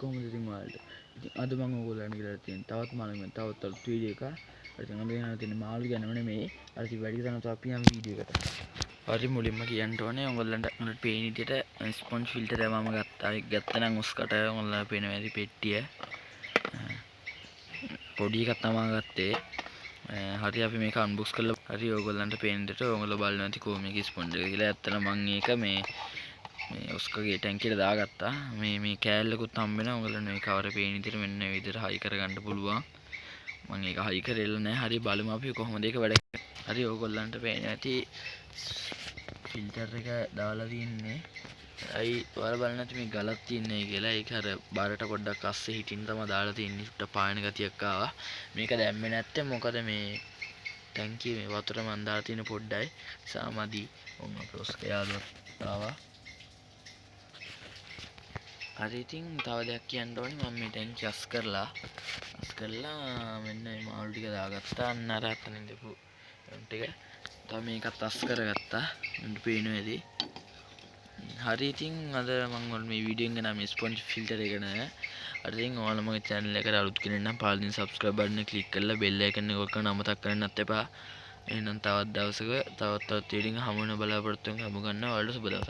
කොහොමද ඉතින් ඔයාලට? ඉතින් අද මම ඕගොල්ලන්ට කියලා තියෙන තවත් මාළුවෙන් තවත් වීඩියෝ එකක්. ඉතින් අද වෙනවා තියෙන මාළු ගැනම නෙමෙයි. අර ඉතින් වැඩි කරන අපි යම් වීඩියෝ එකට. හරි මුලින්ම කියන්න ඕනේ ඔයගොල්ලන්ට උන්ට පේන විදිහට ස්පොන්ජ් ෆිල්ටර් එක මම ගත්තා. ඒක ගත්තනම් උස්කට ඔයගොල්ලන්ට පේන වැඩි පෙට්ටිය. පොඩි එකක් තමයි ගත්තේ. හරි අපි මේක අන්බොක්ස් කරලා හරි ඔයගොල්ලන්ට පේන විදිහට ඔයගොල්ලෝ බලනවා ඇති කොහොම මේක ස්පොන්ජ් එක කියලා. ඇත්තට මම ඒක මේ ඔස්කගේ ටැංකියට දාගත්තා. මේ කෑල්ලකුත් හම්බ වෙනවා. ඔයගොල්ලන්ට මේ කවරේ පේන විදිහට මෙන්න මේ විදිහට හයි කරගන්න පුළුවන්. මම ඒක හයි කරෙල්ල නැහැ. හරි බලමු අපි කොහොමද ඒක වැඩ කරන්නේ. හරි ඔයගොල්ලන්ට පේන ඇති ෆිල්ටර් එක දාලා තින්නේ. අයි ඔයාලා බලන්න ඇති මේ ගලක් තියන්නේ කියලා. ඒක අර බාරට පොඩ්ඩක් අස්සේ හිටින්න තමයි දාලා තින්නේ. උට පායන ගතියක් ආවා. මේක දැම්මේ නැත්තේ මොකද මේ ටැංකියේ මේ වතුර මන් දාලා තියෙන පොඩ්ඩයි සාමදි ඔන්න ඔස්ක යාළුවා ආවා. හරි ඉතින් තව දෙයක් කියන්න ඕනේ. මම මේ ටැංකිය අස් කරලා මෙන්න මේ මාළු ටික දාගත්තා. අන්න අර අතන ඉඳපු ටික තව මේකත් අස් කරගත්තා. උන්ට පේනවා ඇති. හරි ඉතින් අද මම ඔයාලට මේ වීඩියෝ එක නම් ස්පොන්ජ් ෆිල්ටර් එක නෑ. හරි ඉතින් ඔයාලා මගේ channel එකට අලුත් කෙනෙක් නම් පාලින් subscribe button එක click කරලා bell icon එක ඔක්කොම අමතක කරන්නත් එපා. එහෙනම් තවත් දවසක තවත් වීඩියෝ එක හමු වෙන බලාපොරොත්තු වෙන හමු ගන්නවා. ඔයාලට සුබ දවසක්.